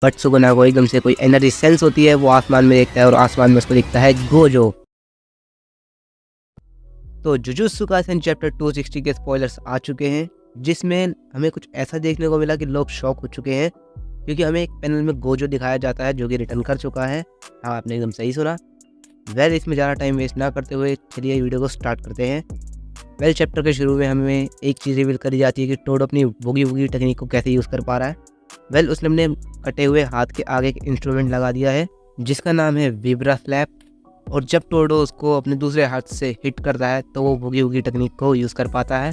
But Suguna को एकदम से कोई एनर्जी सेंस होती है, वो आसमान में देखता है और आसमान में उसको दिखता है गोजो। तो जुजुत्सु काइसेन चैप्टर 260 के स्पॉयलर्स आ चुके हैं, जिसमें हमें कुछ ऐसा देखने को मिला कि लोग शॉक हो चुके हैं, क्योंकि हमें एक पैनल में गोजो दिखाया जाता है जो कि रिटर्न कर चुका है। हाँ, आपने एकदम सही सुना। वेल, इसमें ज़्यादा टाइम वेस्ट ना करते हुए चलिए वीडियो को स्टार्ट करते हैं। वेल, चैप्टर के शुरू में हमें एक चीज़ रिवील करी जाती है कि टोडो अपनी वूगी वूगी टेक्निक को कैसे यूज़ कर पा रहा है। वेल, उसने अपने कटे हुए हाथ के आगे एक इंस्ट्रूमेंट लगा दिया है जिसका नाम है विब्रा स्लैप, और जब टोडो उसको अपने दूसरे हाथ से हिट करता है तो वो वूगी वूगी टेक्निक को यूज़ कर पाता है।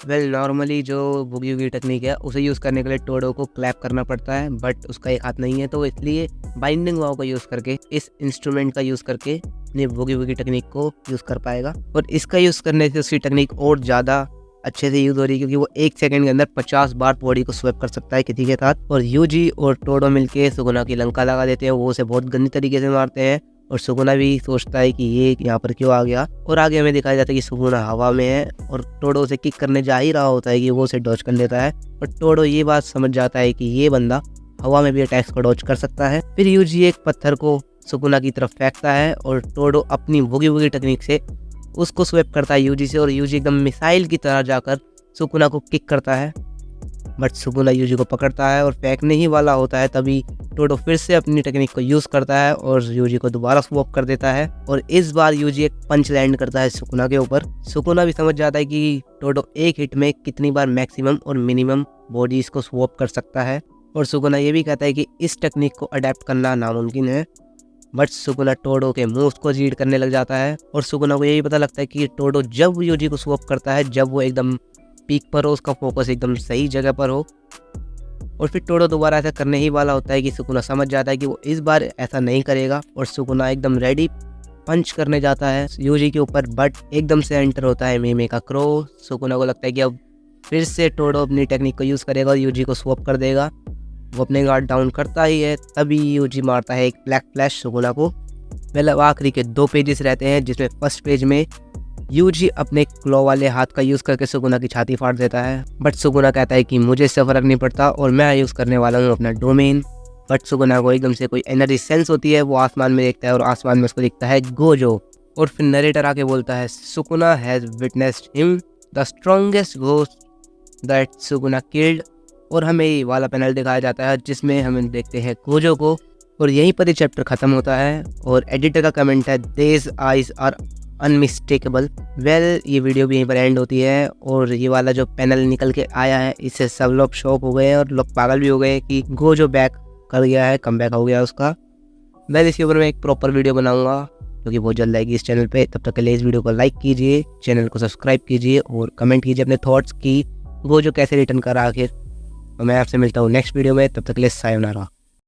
वेल, नॉर्मली जो वूगी वूगी टेक्निक है उसे यूज़ करने के लिए टोडो को क्लैप करना पड़ता है, बट उसका एक हाथ नहीं है, तो इसलिए बाइंडिंग वाव का यूज़ करके, इस इंस्ट्रूमेंट का यूज़ करके अपनी वूगी वूगी टेक्निक को यूज़ कर पाएगा। और इसका यूज़ करने से उसकी टेक्निक और ज़्यादा अच्छे से यूज़ हो रही है, क्योंकि वो 1 सेकंड के अंदर 50 बार बॉडी को स्वैप कर सकता है किसी के साथ। और यूजी और टोडो मिलके सुगुना की लंका लगा देते हैं, वो उसे बहुत गंदी तरीके से मारते हैं, और सुगुना भी सोचता है कि ये यहाँ पर क्यों आ गया। और आगे हमें दिखाया जाता है कि सुगुना हवा में है और टोडो उसे किक करने जा ही रहा होता है कि वो उसे डॉज कर लेता है, और टोडो ये बात समझ जाता है कि ये बंदा हवा में भी अटैक्स को डॉज कर सकता है। फिर यूजी एक पत्थर को सुगुना की तरफ फेंकता है और टोडो अपनी वूगी वूगी टेक्निक से उसको स्वैप करता है यूजी से, और यूजी एकदम मिसाइल की तरह जाकर सुगुना को किक करता है। बट सुगुना यूजी को पकड़ता है और फेंकने ही वाला होता है, तभी टोडो फिर से अपनी टेक्निक को यूज़ करता है और यूजी को दोबारा स्वैप कर देता है, और इस बार यूजी एक पंच लैंड करता है सुगुना के ऊपर। सुगुना भी समझ जाता है कि टोडो एक हिट में कितनी बार मैक्सिमम और मिनिमम बॉडीज को स्वैप कर सकता है, और सुगुना ये भी कहता है कि इस टेक्निक को अडेप्ट करना नामुमकिन है। बट सुगुना टोडो के मूव्स को रीड करने लग जाता है, और सुगुना को यही पता लगता है कि टोडो जब यूजी को स्वैप करता है, जब वो एकदम पीक पर हो, उसका फोकस एकदम सही जगह पर हो। और फिर टोडो दोबारा ऐसा करने ही वाला होता है कि सुगुना समझ जाता है कि वो इस बार ऐसा नहीं करेगा, और सुगुना एकदम रेडी पंच करने जाता है यूजी के ऊपर, बट एकदम से एंटर होता है मीमे का क्रो। सुगुना को लगता है कि अब फिर से टोडो अपनी टेक्निक को यूज़ करेगा और यूजी को स्वैप कर देगा। वो अपने गार्ड डाउन करता ही है, तभी यूजी मारता है एक ब्लैक फ्लैश सुगुना को। मतलब आखिरी के 2 पेजेस रहते हैं, जिसमें फर्स्ट पेज में यूजी अपने क्लो वाले हाथ का यूज़ करके सुगुना की छाती फाड़ देता है, बट सुगुना कहता है कि मुझे इससे फ़र्क नहीं पड़ता और मैं यूज़ करने वाला हूँ अपना डोमेन। बट सुगुना को एकदम से कोई एनर्जी सेंस होती है, वो आसमान में देखता है और आसमान में उसको दिखता है गोजो। और फिर नरेटर आके बोलता है Suguna has witnessed him the strongest ghost that Suguna killed. और हमें ये वाला पैनल दिखाया जाता है जिसमें हम देखते हैं गोजो को, और यहीं पर ये चैप्टर ख़त्म होता है। और एडिटर का कमेंट है देज आइज आर अनमिस्टेकेबल। वेल, ये वीडियो भी यहीं पर एंड होती है, और ये वाला जो पैनल निकल के आया है इससे सब लोग शॉक हो गए हैं और लोग पागल भी हो गए कि गोजो बैक कर गया है, कम बैक हो गया उसका। वेल, इसके ऊपर मैं एक प्रॉपर वीडियो बनाऊंगा जो कि बहुत जल्द आएगी इस चैनल पे। तब तक के लिए इस वीडियो को लाइक कीजिए, चैनल को सब्सक्राइब कीजिए और कमेंट कीजिए अपने थॉट्स की गोजो कैसे रिटर्न करा आखिर। और मैं आपसे मिलता हूँ नेक्स्ट वीडियो में, तब तक के लिए सायोनारा।